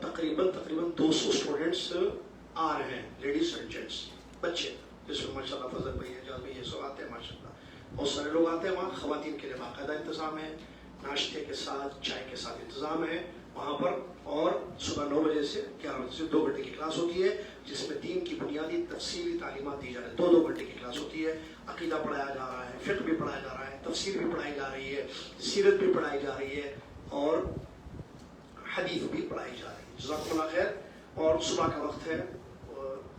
تقریباً 200 اسٹوڈنٹس آ رہے ہیں, لیڈیز اینڈ جینٹس, بچے, جس میں ماشاء اللہ فضل بھائی, اعجاز بھائی, یہ سب آتے ہیں ماشاء اللہ. بہت سارے لوگ آتے ہیں وہاں. خواتین کے لیے باقاعدہ انتظام ہے, ناشتے کے ساتھ چائے کے ساتھ انتظام ہے وہاں پر. اور صبح 9 بجے سے 11 بجے سے 2 گھنٹے کی کلاس ہوتی ہے, جس میں دین کی بنیادی تفصیلی تعلیمات دی جا رہی ہے. 2 گھنٹے کی کلاس ہوتی ہے. عقیدہ پڑھایا جا رہا ہے, فقہ بھی پڑھایا جا رہا ہے, تفسیر بھی پڑھائی جا رہی ہے, سیرت بھی پڑھائی جا رہی ہے, اور حدیث بھی پڑھائی جا رہی ہے. جزاکم اللہ خیر. اور صبح کا وقت ہے,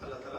اللہ تعالیٰ